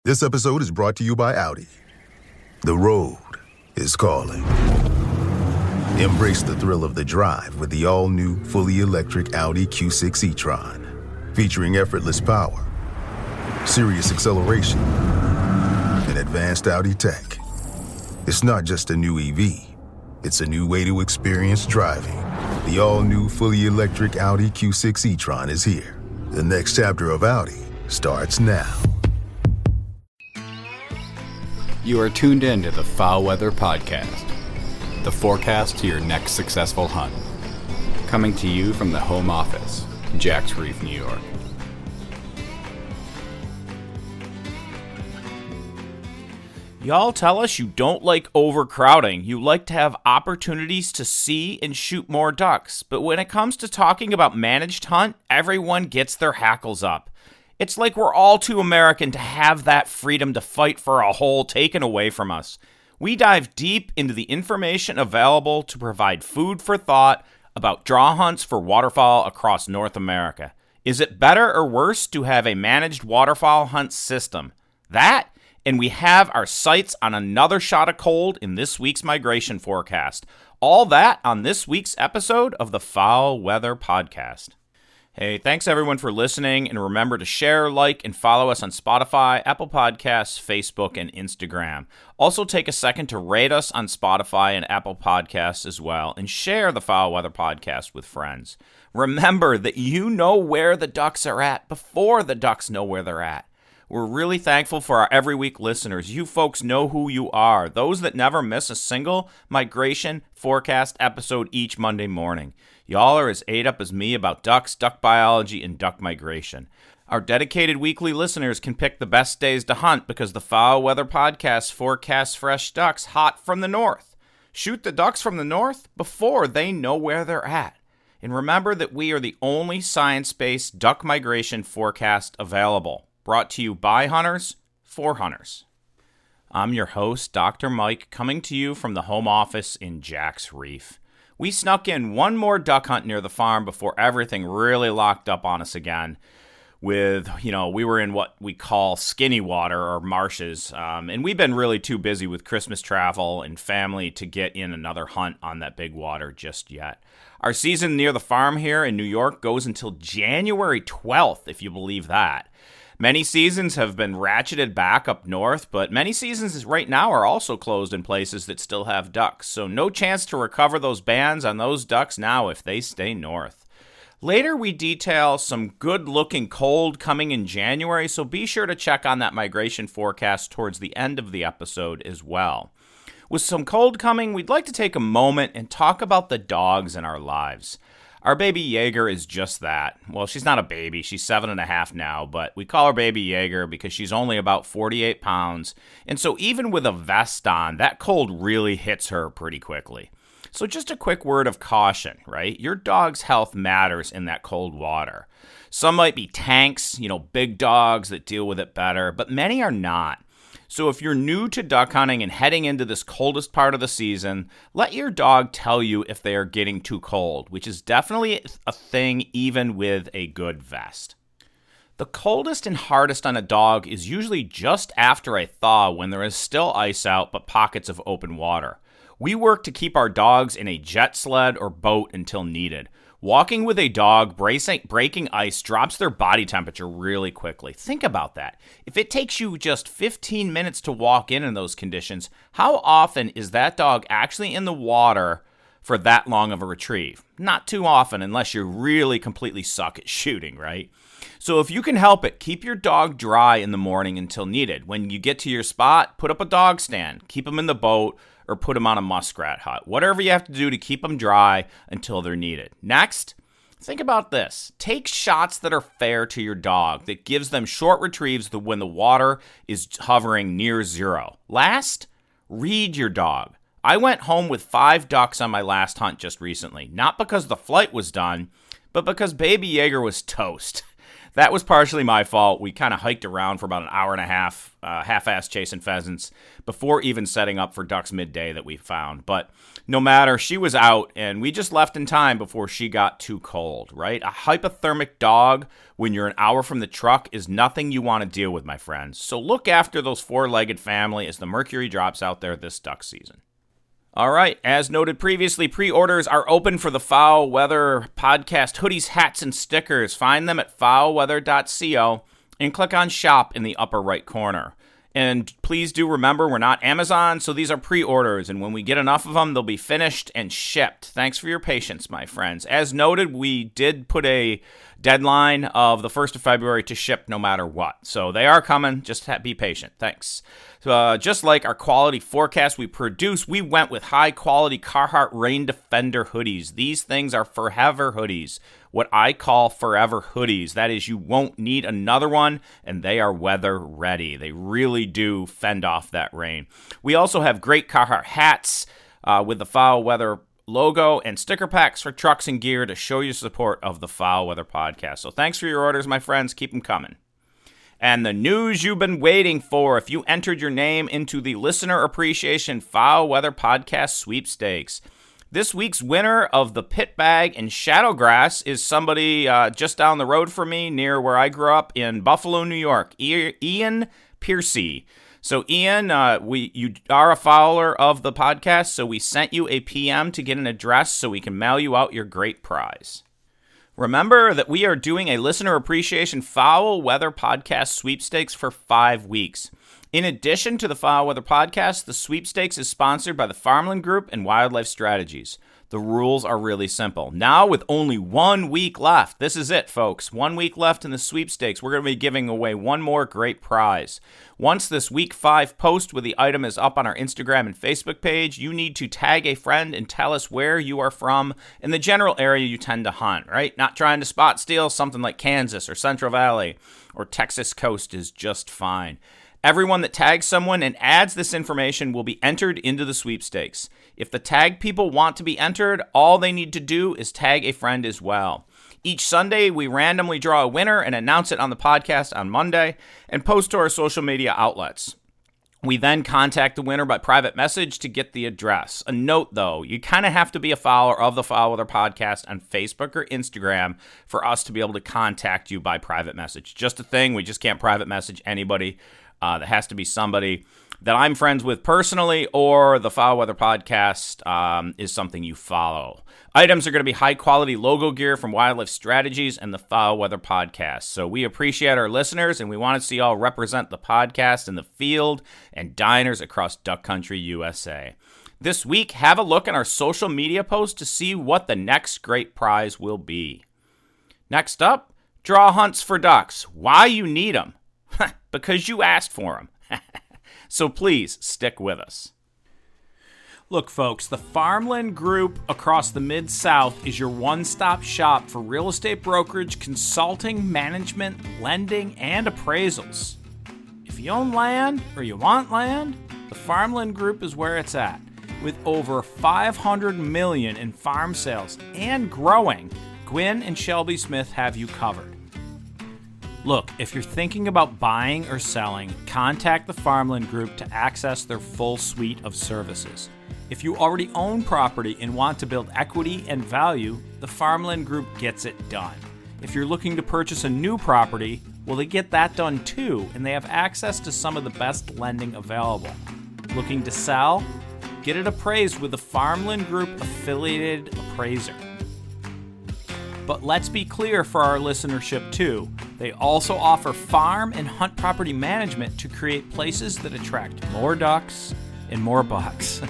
This episode is brought to you by Audi. The road is calling. Embrace the thrill of the drive with the all-new, fully electric Audi Q6 e-tron. Featuring effortless power, serious acceleration, and advanced Audi tech. It's not just a new EV. It's a new way to experience driving. The all-new, fully electric Audi Q6 e-tron is here. The next chapter of Audi starts now. You are tuned in to the Foul Weather Podcast, the forecast to your next successful hunt. Coming to you from the home office, Jack's Reef, New York. Y'all tell us you don't like overcrowding. You like to have opportunities to see and shoot more ducks. But when it comes to talking about managed hunt, everyone gets their hackles up. It's like we're all too American to have that freedom to fight for a hole taken away from us. We dive deep into the information available to provide food for thought about draw hunts for waterfowl across North America. Is it better or worse to have a managed waterfowl hunt system? That, and we have our sights on another shot of cold in this week's migration forecast. All that on this week's episode of the Foul Weather Podcast. Hey, thanks everyone for listening, and remember to share, like, and follow us on Spotify, Apple Podcasts, Facebook, and Instagram. Also take a second to rate us on Spotify and Apple Podcasts as well, and share the Foul Weather Podcast with friends. Remember that you know where the ducks are at before the ducks know where they're at. We're really thankful for our every week listeners. You folks know who you are. Those that never miss a single migration forecast episode each Monday morning. Y'all are as ate up as me about ducks, duck biology, and duck migration. Our dedicated weekly listeners can pick the best days to hunt because the Foul Weather Podcast forecasts fresh ducks hot from the north. Shoot the ducks from the north before they know where they're at. And remember that we are the only science-based duck migration forecast available. Brought to you by hunters, for hunters. I'm your host, DrMike, coming to you from the home office in Jack's Reef. We snuck in one more duck hunt near the farm before everything really locked up on us again. We were in what we call skinny water or marshes, and we've been really too busy with Christmas travel and family to get in another hunt on that big water just yet. Our season near the farm here in New York goes until January 12th, if you believe that. Many seasons have been ratcheted back up north, but many seasons right now are also closed in places that still have ducks, so no chance to recover those bans on those ducks now if they stay north. Later, we detail some good-looking cold coming in January, so be sure to check on that migration forecast towards the end of the episode as well. With some cold coming, we'd like to take a moment and talk about the dogs in our lives. Our baby Jaeger is just that. Well, she's not a baby. She's 7.5 now, but we call her baby Jaeger because she's only about 48 pounds. And so even with a vest on, that cold really hits her pretty quickly. So just a quick word of caution, right? Your dog's health matters in that cold water. Some might be tanks, big dogs that deal with it better, but many are not. So if you're new to duck hunting and heading into this coldest part of the season, let your dog tell you if they are getting too cold, which is definitely a thing even with a good vest. The coldest and hardest on a dog is usually just after a thaw when there is still ice out but pockets of open water. We work to keep our dogs in a jet sled or boat until needed. Walking with a dog breaking ice drops their body temperature really quickly. Think about that. If it takes you just 15 minutes to walk in those conditions, how often is that dog actually in the water for that long of a retrieve? Not too often unless you really completely suck at shooting, right? So if you can help it, keep your dog dry in the morning until needed. When you get to your spot, put up a dog stand, keep them in the boat, or put them on a muskrat hut. Whatever you have to do to keep them dry until they're needed. Next, think about this. Take shots that are fair to your dog, that gives them short retrieves when the water is hovering near zero. Last, read your dog. I went home with 5 ducks on my last hunt just recently, not because the flight was done, but because baby Jaeger was toast. That was partially my fault. We kind of hiked around for about an hour and a half, half-assed chasing pheasants before even setting up for ducks midday that we found. But no matter, she was out, and we just left in time before she got too cold, right? A hypothermic dog when you're an hour from the truck is nothing you want to deal with, my friends. So look after those four-legged family as the mercury drops out there this duck season. All right, as noted previously, pre-orders are open for the Foul Weather Podcast hoodies, hats, and stickers. Find them at foulweather.co and click on Shop in the upper right corner. And please do remember, we're not Amazon, so these are pre-orders, and when we get enough of them, they'll be finished and shipped. Thanks for your patience, my friends. As noted, we did put a deadline of the 1st of February to ship no matter what. So they are coming. Just be patient. Thanks. Just like our quality forecast we produce, we went with high-quality Carhartt Rain Defender hoodies. These things are forever hoodies, what I call forever hoodies. That is, you won't need another one, and they are weather-ready. They really do fend off that rain. We also have great Carhartt hats with the Foul Weather logo and sticker packs for trucks and gear to show your support of the Foul Weather Podcast. So thanks for your orders, my friends. Keep them coming. And the news you've been waiting for, if you entered your name into the Listener Appreciation Foul Weather Podcast sweepstakes. This week's winner of the Pit Bag and Shadowgrass is somebody just down the road from me near where I grew up in Buffalo, New York, Ian Piercy. So Ian, you are a follower of the podcast, so we sent you a PM to get an address so we can mail you out your great prize. Remember that we are doing a Listener Appreciation Foul Weather Podcast sweepstakes for 5 weeks. In addition to the Foul Weather Podcast, the sweepstakes is sponsored by the Farmland Group and Wildlife Strategies. The rules are really simple. Now, with only 1 week left, this is it, folks. 1 week left in the sweepstakes. We're going to be giving away one more great prize. Once this week 5 post with the item is up on our Instagram and Facebook page, you need to tag a friend and tell us where you are from in the general area you tend to hunt, right? Not trying to spot steal. Something like Kansas or Central Valley or Texas coast is just fine. Everyone that tags someone and adds this information will be entered into the sweepstakes. If the tag people want to be entered, all they need to do is tag a friend as well. Each Sunday, we randomly draw a winner and announce it on the podcast on Monday and post to our social media outlets. We then contact the winner by private message to get the address. A note, though, you kind of have to be a follower of the Foul Weather Podcast on Facebook or Instagram for us to be able to contact you by private message. Just a thing. We just can't private message anybody. That has to be somebody that I'm friends with personally, or the Foul Weather Podcast is something you follow. Items are going to be high-quality logo gear from Wildlife Strategies and the Foul Weather Podcast. So we appreciate our listeners, and we want to see y'all represent the podcast in the field and diners across Duck Country, USA. This week, have a look at our social media post to see what the next great prize will be. Next up, draw hunts for ducks. Why you need them? Because you asked for them. So please stick with us. Look, folks, the Farmland Group across the Mid-South is your one-stop shop for real estate brokerage, consulting, management, lending, and appraisals. If you own land or you want land, the Farmland Group is where it's at. With over $500 million in farm sales and growing, Gwynn and Shelby Smith have you covered. Look, if you're thinking about buying or selling, contact the Farmland Group to access their full suite of services. If you already own property and want to build equity and value, the Farmland Group gets it done. If you're looking to purchase a new property, well, they get that done too, and they have access to some of the best lending available. Looking to sell? Get it appraised with the Farmland Group affiliated appraiser. But let's be clear for our listenership too. They also offer farm and hunt property management to create places that attract more ducks and more bucks.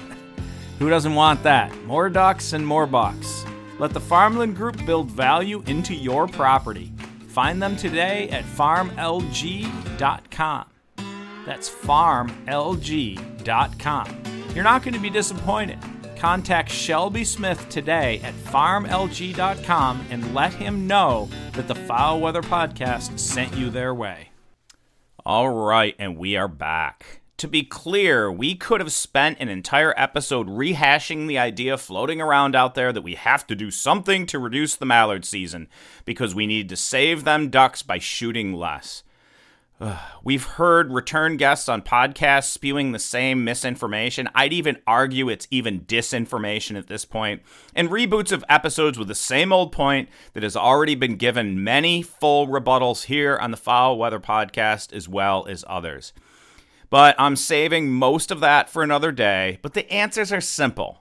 Who doesn't want that? More ducks and more bucks. Let the Farmland Group build value into your property. Find them today at farmlg.com. That's farmlg.com. You're not going to be disappointed. Contact Shelby Smith today at farmlg.com and let him know that the Foul Weather Podcast sent you their way. All right, and we are back. To be clear, we could have spent an entire episode rehashing the idea floating around out there that we have to do something to reduce the mallard season because we need to save them ducks by shooting less. We've heard return guests on podcasts spewing the same misinformation. I'd even argue it's even disinformation at this point. And reboots of episodes with the same old point that has already been given many full rebuttals here on the Foul Weather Podcast as well as others. But I'm saving most of that for another day. But the answers are simple.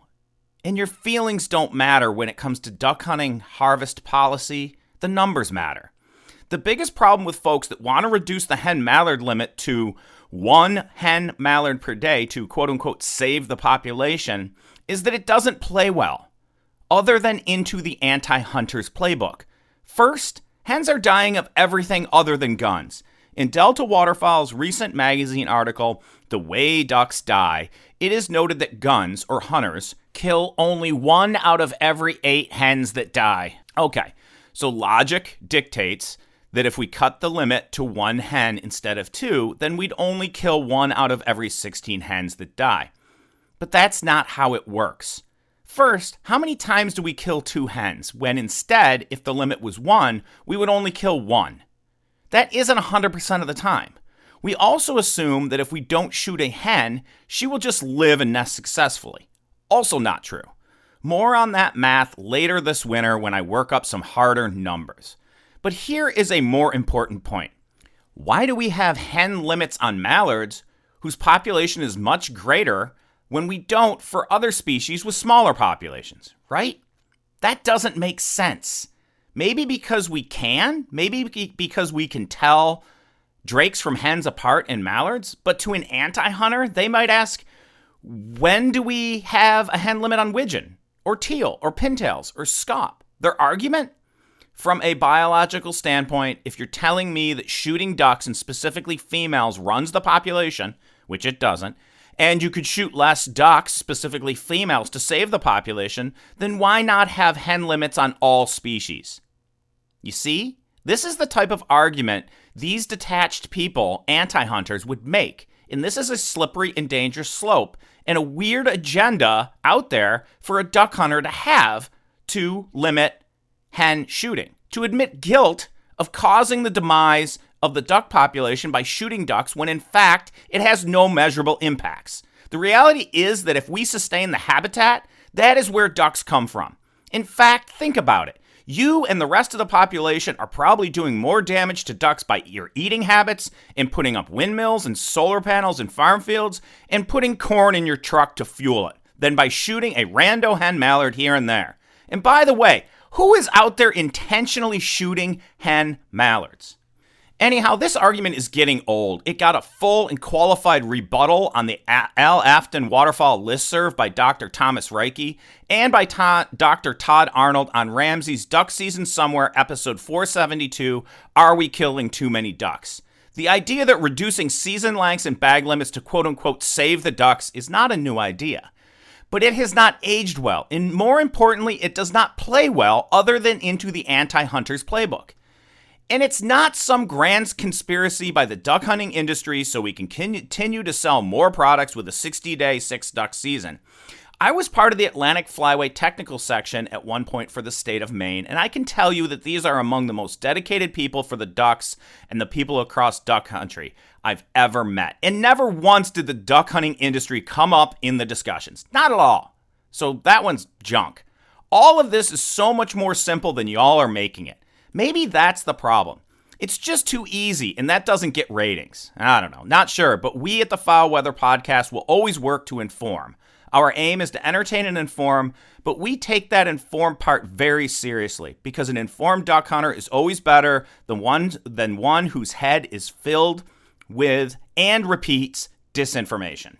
And your feelings don't matter when it comes to duck hunting harvest policy. The numbers matter. The biggest problem with folks that want to reduce the hen mallard limit to 1 hen mallard per day to quote-unquote save the population is that it doesn't play well, other than into the anti-hunters playbook. First, hens are dying of everything other than guns. In Delta Waterfowl's recent magazine article, The Way Ducks Die, it is noted that guns, or hunters, kill only 1 out of every 8 hens that die. Okay, so logic dictates that if we cut the limit to 1 hen instead of 2, then we'd only kill 1 out of every 16 hens that die. But that's not how it works. First, how many times do we kill 2 hens, when instead, if the limit was 1, we would only kill 1? That isn't 100% of the time. We also assume that if we don't shoot a hen, she will just live and nest successfully. Also not true. More on that math later this winter when I work up some harder numbers. But here is a more important point. Why do we have hen limits on mallards whose population is much greater when we don't for other species with smaller populations, right? That doesn't make sense. Maybe because we can, maybe because we can tell drakes from hens apart in mallards, but to an anti-hunter, they might ask, when do we have a hen limit on widgeon, or teal, or pintails, or scaup? Their argument? From a biological standpoint, if you're telling me that shooting ducks, and specifically females, runs the population, which it doesn't, and you could shoot less ducks, specifically females, to save the population, then why not have hen limits on all species? You see? This is the type of argument these detached people, anti-hunters, would make, and this is a slippery and dangerous slope, and a weird agenda out there for a duck hunter to have to limit hen shooting, to admit guilt of causing the demise of the duck population by shooting ducks when in fact it has no measurable impacts. The reality is that if we sustain the habitat, that is where ducks come from. In fact, think about it. You and the rest of the population are probably doing more damage to ducks by your eating habits and putting up windmills and solar panels in farm fields and putting corn in your truck to fuel it than by shooting a rando hen mallard here and there. And by the way, who is out there intentionally shooting hen mallards? Anyhow, this argument is getting old. It got a full and qualified rebuttal on the Al Afton Waterfowl listserv by Dr. Thomas Reike and by Dr. Todd Arnold on Ramsey's Duck Season Somewhere, episode 472, Are We Killing Too Many Ducks? The idea that reducing season lengths and bag limits to quote-unquote save the ducks is not a new idea. But it has not aged well, and more importantly, it does not play well other than into the anti-hunters playbook. And it's not some grand conspiracy by the duck hunting industry so we can continue to sell more products with a 60-day 6-duck season. I was part of the Atlantic Flyway technical section at one point for the state of Maine, and I can tell you that these are among the most dedicated people for the ducks and the people across duck country I've ever met. And never once did the duck hunting industry come up in the discussions. Not at all. So that one's junk. All of this is so much more simple than y'all are making it. Maybe that's the problem. It's just too easy, and that doesn't get ratings. I don't know. Not sure, but we at the Foul Weather Podcast will always work to inform. Our aim is to entertain and inform, but we take that informed part very seriously because an informed duck hunter is always better than one whose head is filled with and repeats disinformation.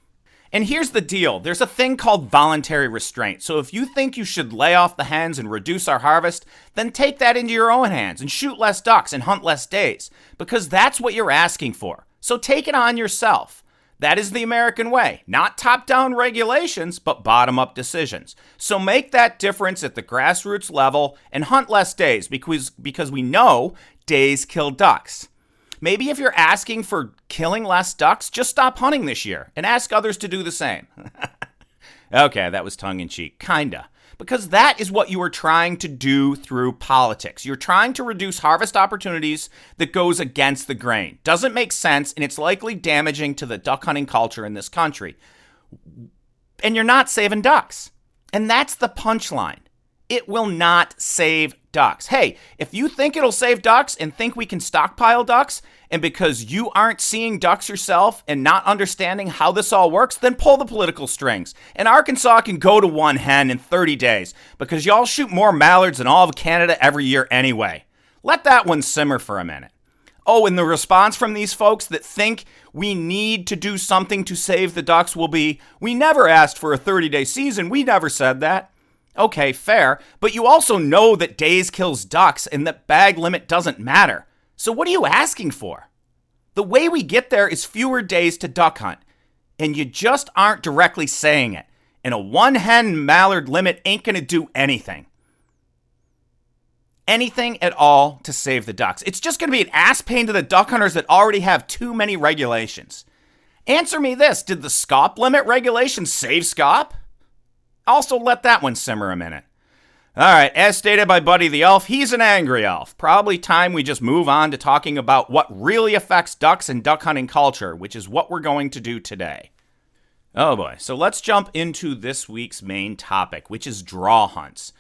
And here's the deal. There's a thing called voluntary restraint. So if you think you should lay off the hens and reduce our harvest, then take that into your own hands and shoot less ducks and hunt less days, because that's what you're asking for. So take it on yourself. That is the American way. Not top-down regulations, but bottom-up decisions. So make that difference at the grassroots level and hunt less days because we know days kill ducks. Maybe if you're asking for killing less ducks, just stop hunting this year and ask others to do the same. Okay, that was tongue-in-cheek, kinda. Because that is what you are trying to do through politics. You're trying to reduce harvest opportunities that goes against the grain. Doesn't make sense, and it's likely damaging to the duck hunting culture in this country. And you're not saving ducks. And that's the punchline. It will not save ducks. Hey, if you think it'll save ducks and think we can stockpile ducks, and because you aren't seeing ducks yourself and not understanding how this all works, then pull the political strings. And Arkansas can go to one hen in 30 days because y'all shoot more mallards than all of Canada every year anyway. Let that one simmer for a minute. Oh, and the response from these folks that think we need to do something to save the ducks will be, we never asked for a 30-day season. We never said that. Okay, fair, but you also know that days kills ducks and that bag limit doesn't matter. So what are you asking for? The way we get there is fewer days to duck hunt, and you just aren't directly saying it. And a one hen mallard limit ain't gonna do anything. Anything at all to save the ducks. It's just gonna be an ass pain to the duck hunters that already have too many regulations. Answer me this, did the scaup limit regulations save scaup? Also, let that one simmer a minute. All right, as stated by Buddy the Elf, he's an angry elf. Probably time we just move on to talking about what really affects ducks and duck hunting culture, which is what we're going to do today. Oh boy, so let's jump into this week's main topic, which is draw hunts.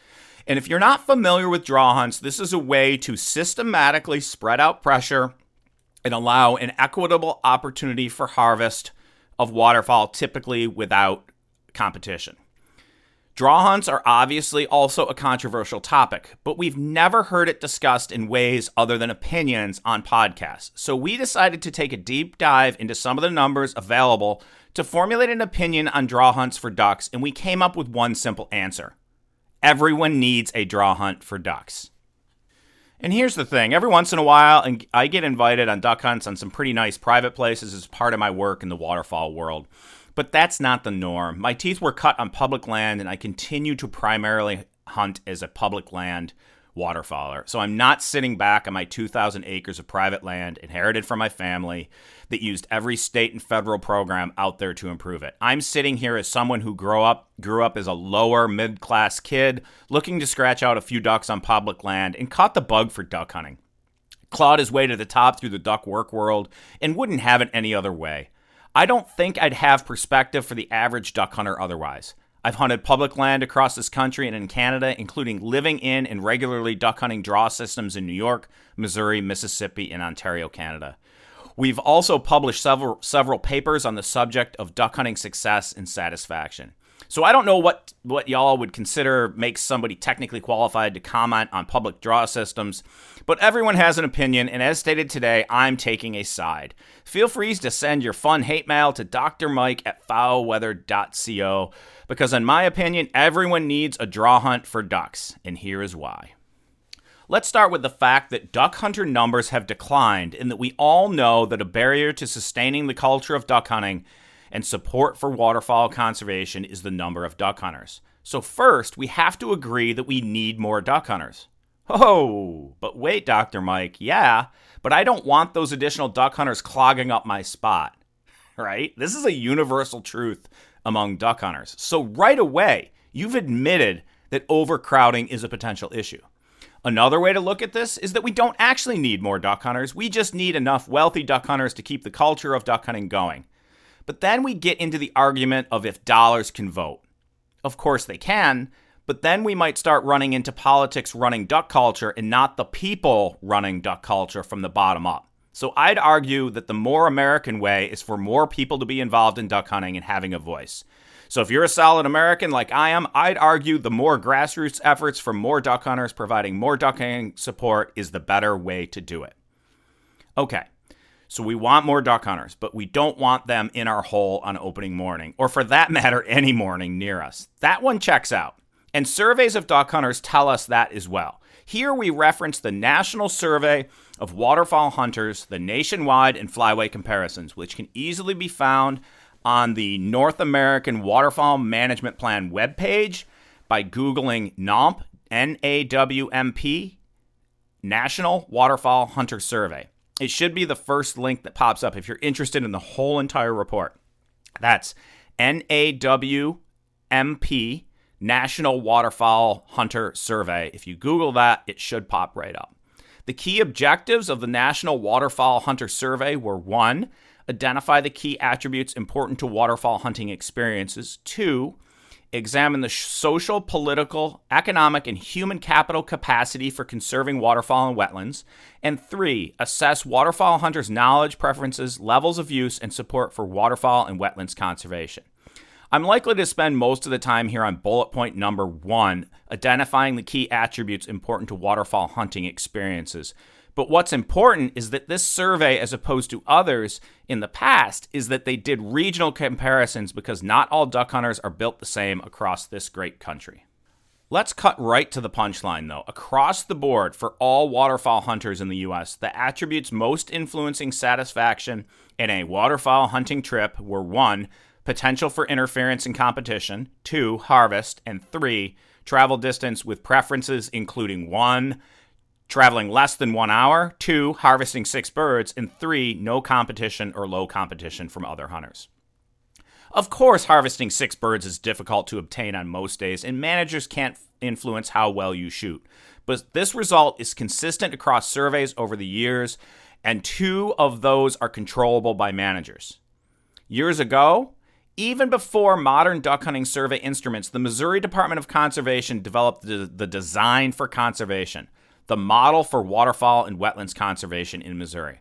And if you're not familiar with draw hunts, this is a way to systematically spread out pressure and allow an equitable opportunity for harvest of waterfowl, typically without competition. Draw hunts are obviously also a controversial topic, but we've never heard it discussed in ways other than opinions on podcasts. So we decided to take a deep dive into some of the numbers available to formulate an opinion on draw hunts for ducks, and we came up with one simple answer. Everyone needs a draw hunt for ducks. And here's the thing, every once in a while, and I get invited on duck hunts on some pretty nice private places as part of my work in the waterfowl world. But that's not the norm. My teeth were cut on public land, and I continue to primarily hunt as a public land waterfowler. So I'm not sitting back on my 2,000 acres of private land inherited from my family that used every state and federal program out there to improve it. I'm sitting here as someone who grew up as a lower mid-class kid looking to scratch out a few ducks on public land and caught the bug for duck hunting. Clawed his way to the top through the duck work world and wouldn't have it any other way. I don't think I'd have perspective for the average duck hunter otherwise. I've hunted public land across this country and in Canada, including living in and regularly duck hunting draw systems in New York, Missouri, Mississippi, and Ontario, Canada. We've also published several papers on the subject of duck hunting success and satisfaction. So I don't know what y'all would consider makes somebody technically qualified to comment on public draw systems, but everyone has an opinion, and as stated today, I'm taking a side. Feel free to send your fun hate mail to DrMike at foulweather.co, because in my opinion, everyone needs a draw hunt for ducks, and here is why. Let's start with the fact that duck hunter numbers have declined, and that we all know that a barrier to sustaining the culture of duck hunting and support for waterfowl conservation is the number of duck hunters. So first, we have to agree that we need more duck hunters. Oh, but wait, Dr. Mike, yeah, but I don't want those additional duck hunters clogging up my spot, right? This is a universal truth among duck hunters. So right away, you've admitted that overcrowding is a potential issue. Another way to look at this is that we don't actually need more duck hunters. We just need enough wealthy duck hunters to keep the culture of duck hunting going. But then we get into the argument of if dollars can vote. Of course they can, but then we might start running into politics running duck culture and not the people running duck culture from the bottom up. So I'd argue that the more American way is for more people to be involved in duck hunting and having a voice. So if you're a solid American like I am, I'd argue the more grassroots efforts from more duck hunters providing more duck hunting support is the better way to do it. Okay. So we want more duck hunters, but we don't want them in our hole on opening morning, or for that matter, any morning near us. That one checks out. And surveys of duck hunters tell us that as well. Here we reference the National Survey of Waterfowl Hunters, the nationwide and flyway comparisons, which can easily be found on the North American Waterfowl Management Plan webpage by Googling NAWMP, N-A-W-M-P, National Waterfowl Hunter Survey. It should be the first link that pops up if you're interested in the whole entire report. That's NAWMP, National Waterfowl Hunter Survey. If you Google that, it should pop right up. The key objectives of the National Waterfowl Hunter Survey were 1, identify the key attributes important to waterfowl hunting experiences. 2, examine the social, political, economic, and human capital capacity for conserving waterfowl and wetlands. And 3, assess waterfowl hunters' knowledge, preferences, levels of use, and support for waterfowl and wetlands conservation. I'm likely to spend most of the time here on bullet point number 1, identifying the key attributes important to waterfowl hunting experiences. But what's important is that this survey, as opposed to others in the past, is that they did regional comparisons because not all duck hunters are built the same across this great country. Let's cut right to the punchline, though. Across the board, for all waterfowl hunters in the U.S., the attributes most influencing satisfaction in a waterfowl hunting trip were 1, potential for interference and competition, 2, harvest, and 3, travel distance with preferences including 1, traveling less than 1 hour, 2, harvesting 6 birds, and 3, no competition or low competition from other hunters. Of course, harvesting 6 birds is difficult to obtain on most days, and managers can't influence how well you shoot. But this result is consistent across surveys over the years, and 2 of those are controllable by managers. Years ago, even before modern duck hunting survey instruments, the Missouri Department of Conservation developed the Design for Conservation, the model for waterfowl and wetlands conservation in Missouri.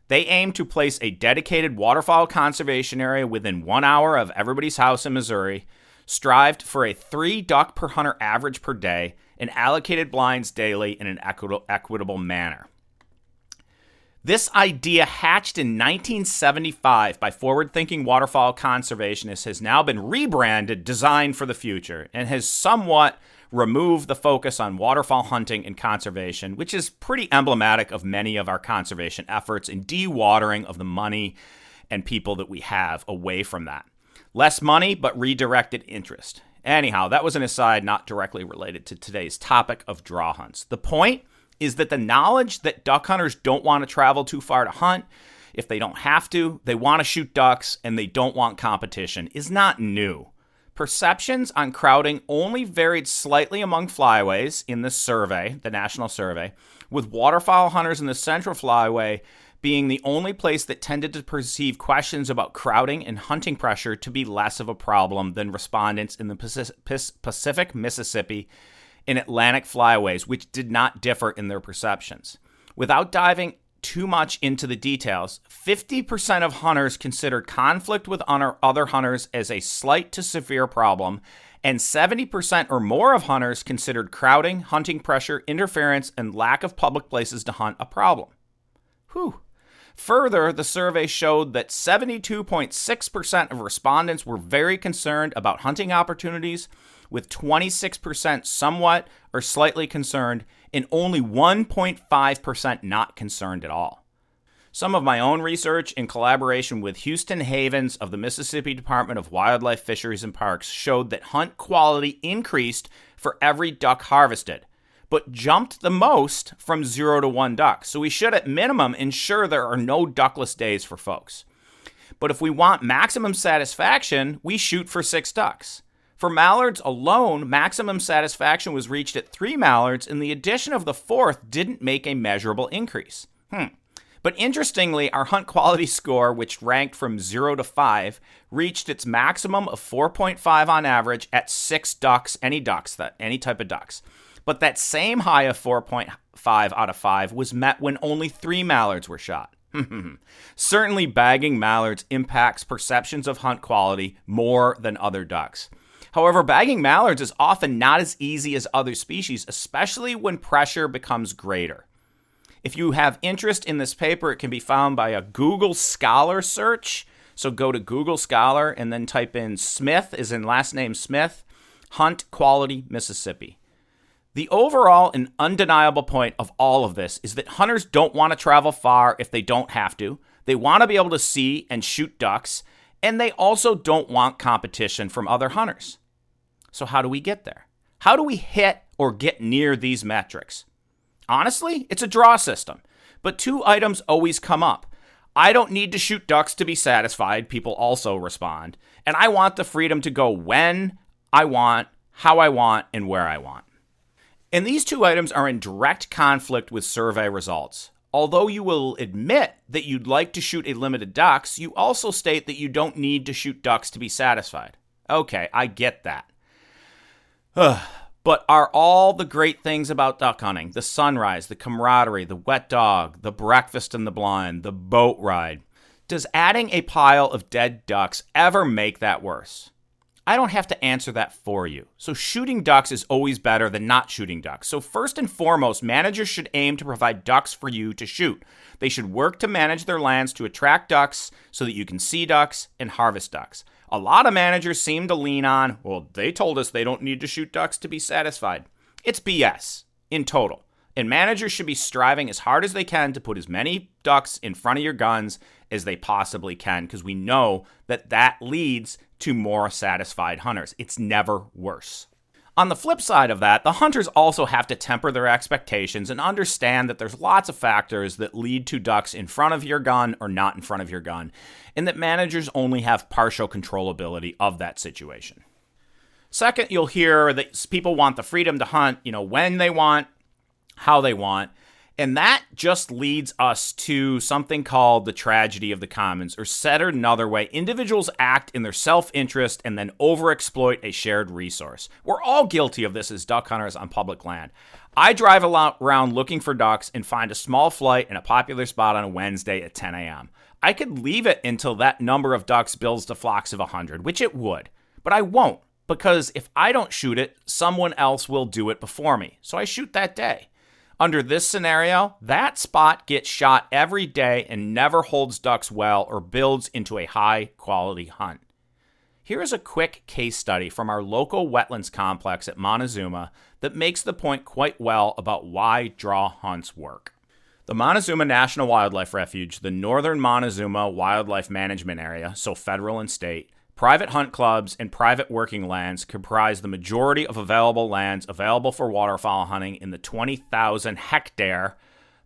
They aim to place a dedicated waterfowl conservation area within 1 hour of everybody's house in Missouri, strived for a 3 duck per hunter average per day, and allocated blinds daily in an equitable manner. This idea, hatched in 1975 by forward-thinking waterfowl conservationists, has now been rebranded Design for the Future and has somewhat removed the focus on waterfowl hunting and conservation, which is pretty emblematic of many of our conservation efforts in dewatering of the money and people that we have away from that. Less money, but redirected interest. Anyhow, that was an aside not directly related to today's topic of draw hunts. The point is that the knowledge that duck hunters don't want to travel too far to hunt, if they don't have to, they want to shoot ducks, and they don't want competition, is not new. Perceptions on crowding only varied slightly among flyways in the survey, the national survey, with waterfowl hunters in the central flyway being the only place that tended to perceive questions about crowding and hunting pressure to be less of a problem than respondents in the Pacific, Mississippi, and Atlantic flyways, which did not differ in their perceptions. Without diving too much into the details, 50% of hunters considered conflict with other hunters as a slight to severe problem, and 70% or more of hunters considered crowding, hunting pressure, interference, and lack of public places to hunt a problem. Whew. Further, the survey showed that 72.6% of respondents were very concerned about hunting opportunities, with 26% somewhat or slightly concerned, and only 1.5% not concerned at all. Some of my own research in collaboration with Houston Havens of the Mississippi Department of Wildlife, Fisheries, and Parks showed that hunt quality increased for every duck harvested, but jumped the most from 0 to 1 duck. So we should at minimum ensure there are no duckless days for folks. But if we want maximum satisfaction, we shoot for 6 ducks. For mallards alone, maximum satisfaction was reached at 3 mallards, and the addition of the 4th didn't make a measurable increase. But interestingly, our hunt quality score, which ranked from 0 to 5, reached its maximum of 4.5 on average at 6 ducks, any type of ducks. But that same high of 4.5 out of 5 was met when only 3 mallards were shot. Certainly, bagging mallards impacts perceptions of hunt quality more than other ducks. However, bagging mallards is often not as easy as other species, especially when pressure becomes greater. If you have interest in this paper, it can be found by a Google Scholar search. So go to Google Scholar and then type in Smith, as in last name Smith, hunt quality Mississippi. The overall and undeniable point of all of this is that hunters don't want to travel far if they don't have to. They want to be able to see and shoot ducks, and they also don't want competition from other hunters. So how do we get there? How do we hit or get near these metrics? Honestly, it's a draw system. But two items always come up. I don't need to shoot ducks to be satisfied, people also respond. And I want the freedom to go when I want, how I want, and where I want. And these two items are in direct conflict with survey results. Although you will admit that you'd like to shoot a limited ducks, you also state that you don't need to shoot ducks to be satisfied. Okay, I get that. But are all the great things about duck hunting, the sunrise, the camaraderie, the wet dog, the breakfast in the blind, the boat ride, does adding a pile of dead ducks ever make that worse? I don't have to answer that for you. So shooting ducks is always better than not shooting ducks. So first and foremost, managers should aim to provide ducks for you to shoot. They should work to manage their lands to attract ducks so that you can see ducks and harvest ducks. A lot of managers seem to lean on, well, they told us they don't need to shoot ducks to be satisfied. It's BS in total. And managers should be striving as hard as they can to put as many ducks in front of your guns as they possibly can, because we know that that leads to more satisfied hunters. It's never worse. On the flip side of that, the hunters also have to temper their expectations and understand that there's lots of factors that lead to ducks in front of your gun or not in front of your gun, and that managers only have partial controllability of that situation. Second, you'll hear that people want the freedom to hunt, when they want, how they want. And that just leads us to something called the tragedy of the commons, or said another way, individuals act in their self-interest and then overexploit a shared resource. We're all guilty of this as duck hunters on public land. I drive around looking for ducks and find a small flight in a popular spot on a Wednesday at 10 a.m. I could leave it until that number of ducks builds to flocks of 100, which it would, but I won't, because if I don't shoot it, someone else will do it before me. So I shoot that day. Under this scenario, that spot gets shot every day and never holds ducks well or builds into a high-quality hunt. Here is a quick case study from our local wetlands complex at Montezuma that makes the point quite well about why draw hunts work. The Montezuma National Wildlife Refuge, the Northern Montezuma Wildlife Management Area, so federal and state, private hunt clubs, and private working lands comprise the majority of available lands available for waterfowl hunting in the 20,000 hectare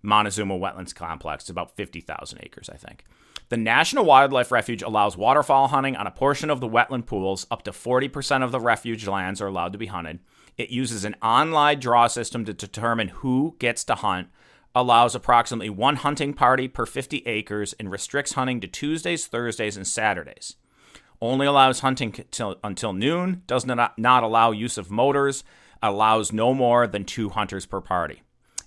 Montezuma Wetlands Complex. It's about 50,000 acres, I think. The National Wildlife Refuge allows waterfowl hunting on a portion of the wetland pools. Up to 40% of the refuge lands are allowed to be hunted. It uses an online draw system to determine who gets to hunt, allows approximately one hunting party per 50 acres, and restricts hunting to Tuesdays, Thursdays, and Saturdays. Only allows hunting until noon, does not allow use of motors, allows no more than 2 hunters per party.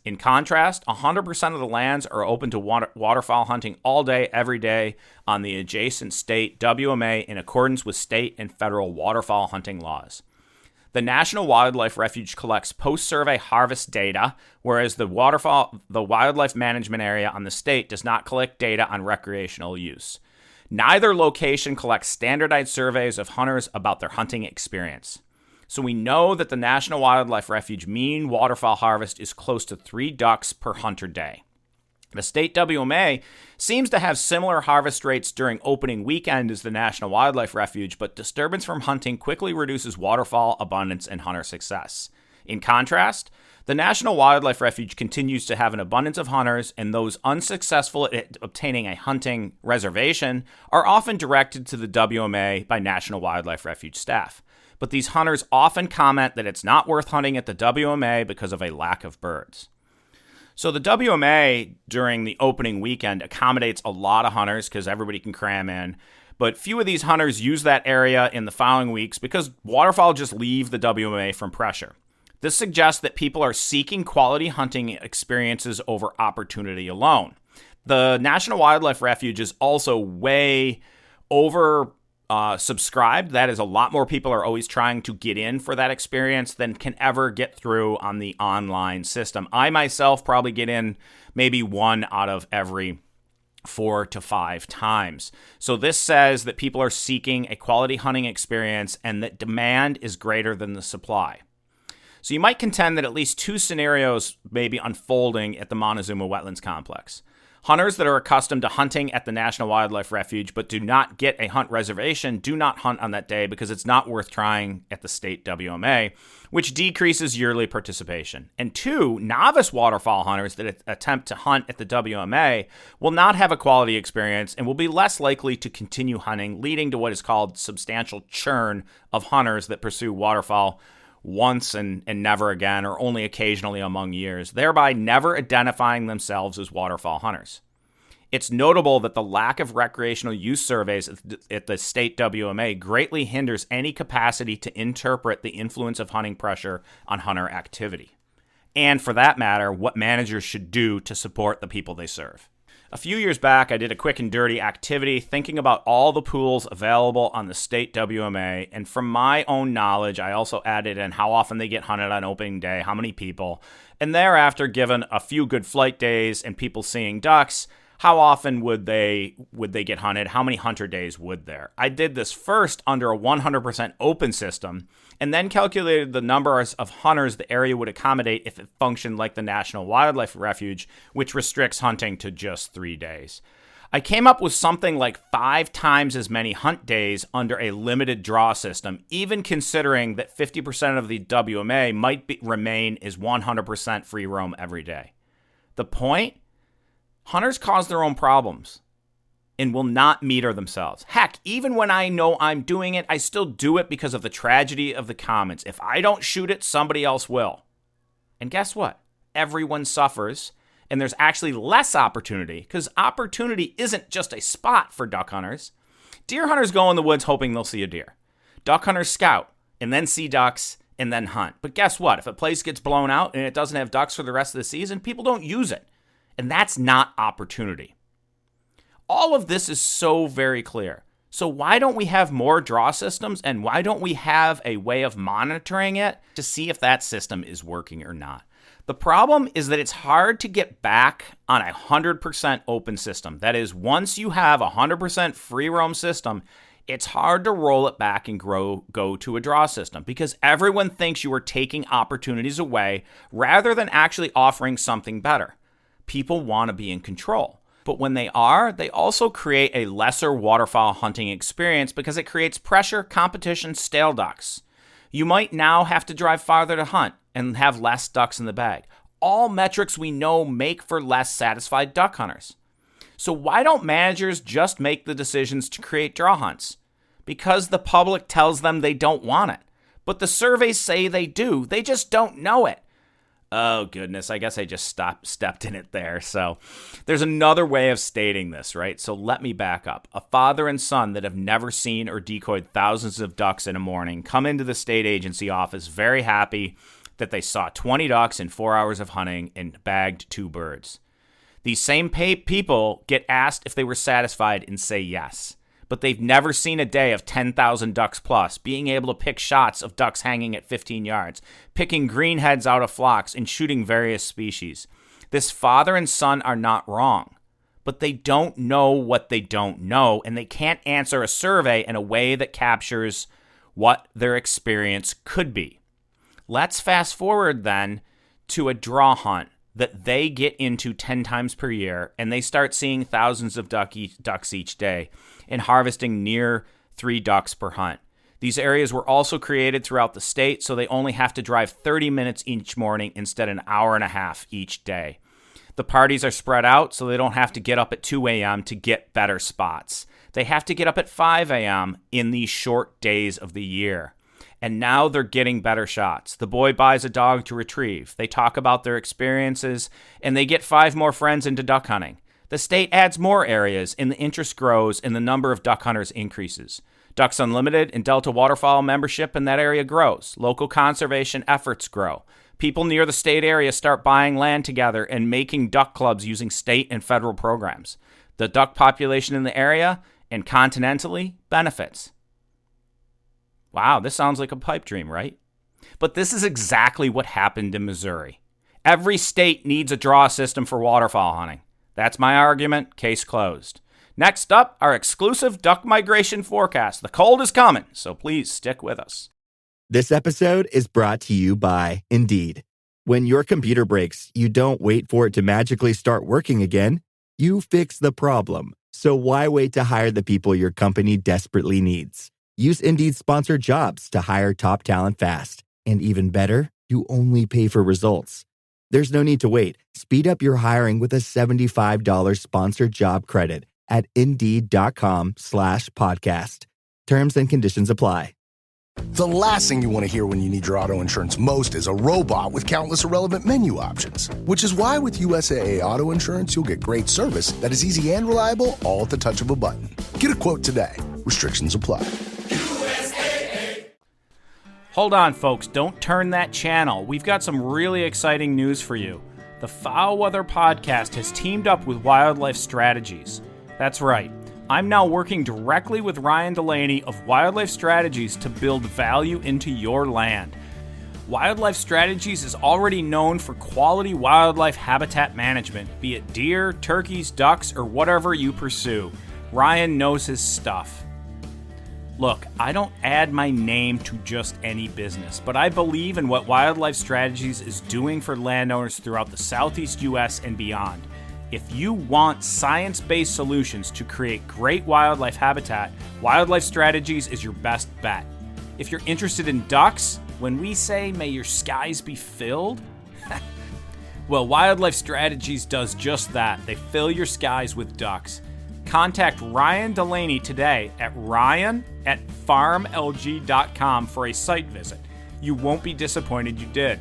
In contrast, 100% of the lands are open to waterfowl hunting all day, every day on the adjacent state WMA in accordance with state and federal waterfowl hunting laws. The National Wildlife Refuge collects post-survey harvest data, whereas the wildlife management area on the state does not collect data on recreational use. Neither location collects standardized surveys of hunters about their hunting experience. So we know that the National Wildlife Refuge mean waterfowl harvest is close to 3 ducks per hunter day. The state WMA seems to have similar harvest rates during opening weekend as the National Wildlife Refuge, but disturbance from hunting quickly reduces waterfowl abundance and hunter success. In contrast, the National Wildlife Refuge continues to have an abundance of hunters, and those unsuccessful at obtaining a hunting reservation are often directed to the WMA by National Wildlife Refuge staff. But these hunters often comment that it's not worth hunting at the WMA because of a lack of birds. So the WMA during the opening weekend accommodates a lot of hunters because everybody can cram in, but few of these hunters use that area in the following weeks because waterfowl just leave the WMA from pressure. This suggests that people are seeking quality hunting experiences over opportunity alone. The National Wildlife Refuge is also way over subscribed. That is, a lot more people are always trying to get in for that experience than can ever get through on the online system. I myself probably get in maybe 1 out of every 4 to 5 times. So this says that people are seeking a quality hunting experience and that demand is greater than the supply. So you might contend that at least 2 scenarios may be unfolding at the Montezuma Wetlands Complex. Hunters that are accustomed to hunting at the National Wildlife Refuge but do not get a hunt reservation do not hunt on that day because it's not worth trying at the state WMA, which decreases yearly participation. And 2, novice waterfowl hunters that attempt to hunt at the WMA will not have a quality experience and will be less likely to continue hunting, leading to what is called substantial churn of hunters that pursue waterfowl once and never again, or only occasionally among years, thereby never identifying themselves as waterfowl hunters. It's notable that the lack of recreational use surveys at the state WMA greatly hinders any capacity to interpret the influence of hunting pressure on hunter activity. And for that matter, what managers should do to support the people they serve. A few years back, I did a quick and dirty activity thinking about all the pools available on the state WMA, and from my own knowledge, I also added in how often they get hunted on opening day, how many people, and thereafter, given a few good flight days and people seeing ducks, how often would they get hunted? How many hunter days would there? I did this first under a 100% open system, and then calculated the numbers of hunters the area would accommodate if it functioned like the National Wildlife Refuge, which restricts hunting to just 3 days. I came up with something like 5 times as many hunt days under a limited draw system, even considering that 50% of the WMA might remain as 100% free roam every day. The point? Hunters cause their own problems and will not meter themselves. Heck, even when I know I'm doing it, I still do it because of the tragedy of the commons. If I don't shoot it, somebody else will. And guess what? Everyone suffers, and there's actually less opportunity because opportunity isn't just a spot for duck hunters. Deer hunters go in the woods hoping they'll see a deer. Duck hunters scout and then see ducks and then hunt. But guess what? If a place gets blown out and it doesn't have ducks for the rest of the season, people don't use it. And that's not opportunity. All of this is so very clear. So why don't we have more draw systems, and why don't we have a way of monitoring it to see if that system is working or not? The problem is that it's hard to get back on a 100% open system. That is, once you have a 100% free roam system, it's hard to roll it back and go to a draw system because everyone thinks you are taking opportunities away rather than actually offering something better. People want to be in control. But when they are, they also create a lesser waterfowl hunting experience because it creates pressure, competition, stale ducks. You might now have to drive farther to hunt and have less ducks in the bag. All metrics we know make for less satisfied duck hunters. So why don't managers just make the decisions to create draw hunts? Because the public tells them they don't want it. But the surveys say they do. They just don't know it. Oh, goodness, I guess I just stepped in it there. So there's another way of stating this, right? So let me back up. A father and son that have never seen or decoyed thousands of ducks in a morning come into the state agency office very happy that they saw 20 ducks in 4 hours of hunting and bagged 2 birds. These same people get asked if they were satisfied and say yes. But they've never seen a day of 10,000 ducks plus, being able to pick shots of ducks hanging at 15 yards, picking greenheads out of flocks, and shooting various species. This father and son are not wrong, but they don't know what they don't know, and they can't answer a survey in a way that captures what their experience could be. Let's fast forward then to a draw hunt that they get into 10 times per year, and they start seeing thousands of ducks each day and harvesting near 3 ducks per hunt. These areas were also created throughout the state, so they only have to drive 30 minutes each morning instead of an hour and a half each day. The parties are spread out, so they don't have to get up at 2 a.m. to get better spots. They have to get up at 5 a.m. in these short days of the year. And now they're getting better shots. The boy buys a dog to retrieve. They talk about their experiences, and they get 5 more friends into duck hunting. The state adds more areas, and the interest grows, and the number of duck hunters increases. Ducks Unlimited and Delta Waterfowl membership in that area grows. Local conservation efforts grow. People near the state area start buying land together and making duck clubs using state and federal programs. The duck population in the area and continentally benefits. Wow, this sounds like a pipe dream, right? But this is exactly what happened in Missouri. Every state needs a draw system for waterfowl hunting. That's my argument. Case closed. Next up, our exclusive duck migration forecast. The cold is coming, so please stick with us. This episode is brought to you by Indeed. When your computer breaks, you don't wait for it to magically start working again. You fix the problem. So why wait to hire the people your company desperately needs? Use Indeed's sponsored jobs to hire top talent fast. And even better, you only pay for results. There's no need to wait. Speed up your hiring with a $75 sponsored job credit at Indeed.com/podcast. Terms and conditions apply. The last thing you want to hear when you need your auto insurance most is a robot with countless irrelevant menu options. Which is why with USAA Auto Insurance, you'll get great service that is easy and reliable, all at the touch of a button. Get a quote today. Restrictions apply. Hold on, folks. Don't turn that channel. We've got some really exciting news for you. The Foul Weather Podcast has teamed up with Wildlife Strategies. That's right. I'm now working directly with Ryan Delaney of Wildlife Strategies to build value into your land. Wildlife Strategies is already known for quality wildlife habitat management, be it deer, turkeys, ducks, or whatever you pursue. Ryan knows his stuff. Look, I don't add my name to just any business, but I believe in what Wildlife Strategies is doing for landowners throughout the Southeast U.S. and beyond. If you want science-based solutions to create great wildlife habitat, Wildlife Strategies is your best bet. If you're interested in ducks, when we say, may your skies be filled, well, Wildlife Strategies does just that. They fill your skies with ducks. Contact Ryan Delaney today at ryan@farmlg.com for a site visit. You won't be disappointed you did.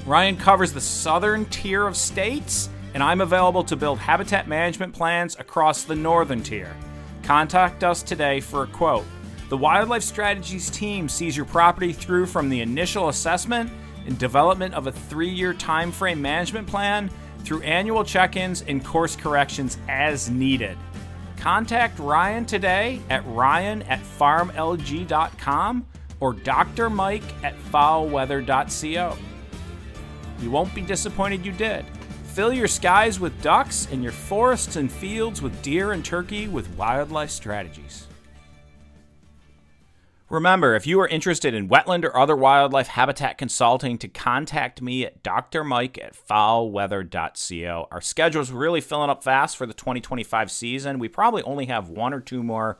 Ryan covers the southern tier of states, and I'm available to build habitat management plans across the northern tier. Contact us today for a quote. The Wildlife Strategies team sees your property through from the initial assessment and development of a 3-year time frame management plan through annual check-ins and course corrections as needed. Contact Ryan today at ryan@farmlg.com or DrMike@foulweather.co. You won't be disappointed you did. Fill your skies with ducks and your forests and fields with deer and turkey with Wildlife Strategies. Remember, if you are interested in wetland or other wildlife habitat consulting, to contact me at DrMike@foulweather.co. Our schedule's really filling up fast for the 2025 season. We probably only have 1 or 2 more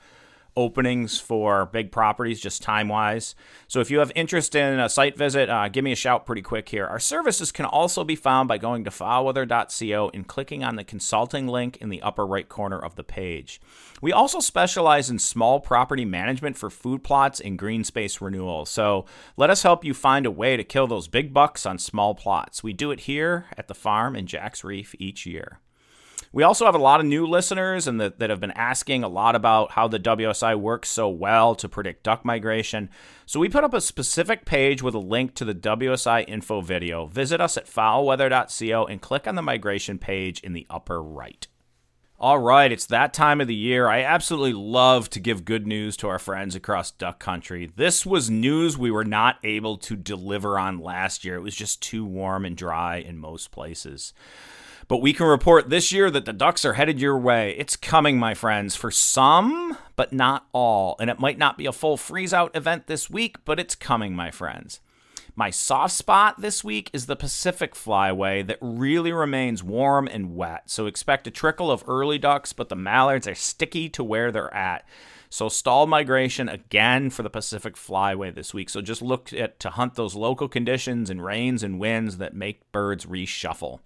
openings for big properties, just time-wise. So if you have interest in a site visit, give me a shout pretty quick here. Our services can also be found by going to foulweather.co and clicking on the consulting link in the upper right corner of the page. We also specialize in small property management for food plots and green space renewal. So let us help you find a way to kill those big bucks on small plots. We do it here at the farm in Jack's Reef each year. We also have a lot of new listeners and that have been asking a lot about how the WSI works so well to predict duck migration. So we put up a specific page with a link to the WSI info video. Visit us at foulweather.co and click on the migration page in the upper right. All right, it's that time of the year. I absolutely love to give good news to our friends across duck country. This was news we were not able to deliver on last year. It was just too warm and dry in most places. But we can report this year that the ducks are headed your way. It's coming, my friends, for some, but not all. And it might not be a full freeze-out event this week, but it's coming, my friends. My soft spot this week is the Pacific Flyway that really remains warm and wet. So expect a trickle of early ducks, but the mallards are sticky to where they're at. So stall migration again for the Pacific Flyway this week. So just look to hunt those local conditions and rains and winds that make birds reshuffle.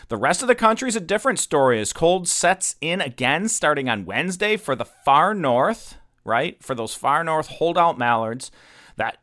The rest of the country is a different story as cold sets in again starting on Wednesday for the far north, right? For those far north holdout mallards. That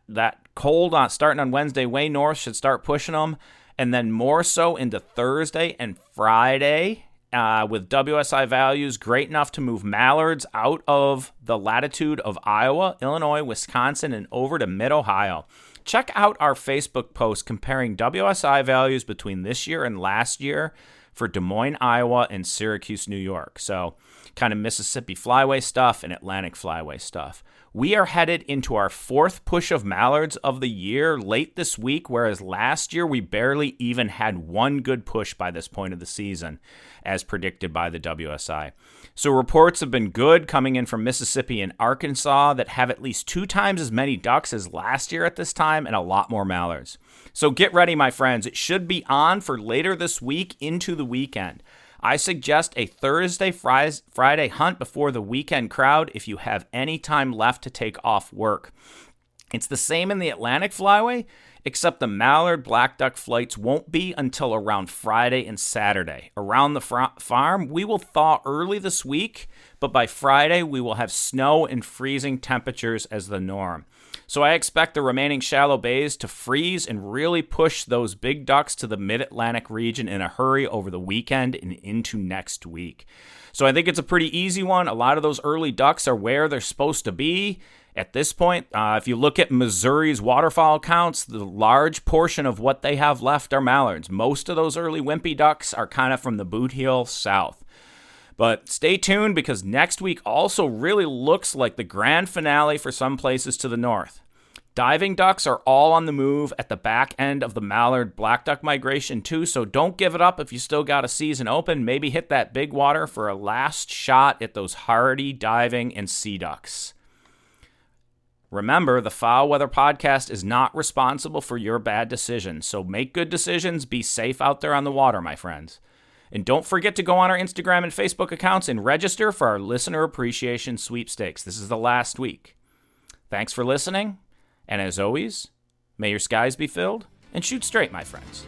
cold starting on Wednesday way north should start pushing them. And then more so into Thursday and Friday with WSI values great enough to move mallards out of the latitude of Iowa, Illinois, Wisconsin, and over to mid-Ohio. Check out our Facebook post comparing WSI values between this year and last year for Des Moines, Iowa, and Syracuse, New York. So kind of Mississippi Flyway stuff and Atlantic Flyway stuff. We are headed into our 4th push of mallards of the year late this week, whereas last year we barely even had one good push by this point of the season, as predicted by the WSI. So reports have been good coming in from Mississippi and Arkansas that have at least 2 times as many ducks as last year at this time and a lot more mallards. So get ready, my friends. It should be on for later this week into the weekend. I suggest a Thursday, Friday hunt before the weekend crowd if you have any time left to take off work. It's the same in the Atlantic Flyway, except the mallard black duck flights won't be until around Friday and Saturday. Around the farm, we will thaw early this week, but by Friday, we will have snow and freezing temperatures as the norm. So I expect the remaining shallow bays to freeze and really push those big ducks to the mid-Atlantic region in a hurry over the weekend and into next week. So I think it's a pretty easy one. A lot of those early ducks are where they're supposed to be. At this point, if you look at Missouri's waterfowl counts, the large portion of what they have left are mallards. Most of those early wimpy ducks are kind of from the Boot Heel south. But stay tuned because next week also really looks like the grand finale for some places to the north. Diving ducks are all on the move at the back end of the mallard black duck migration too, so don't give it up if you still got a season open. Maybe hit that big water for a last shot at those hardy diving and sea ducks. Remember, the Foul Weather Podcast is not responsible for your bad decisions, so make good decisions, be safe out there on the water, my friends. And don't forget to go on our Instagram and Facebook accounts and register for our Listener Appreciation Sweepstakes. This is the last week. Thanks for listening, and as always, may your skies be filled and shoot straight, my friends.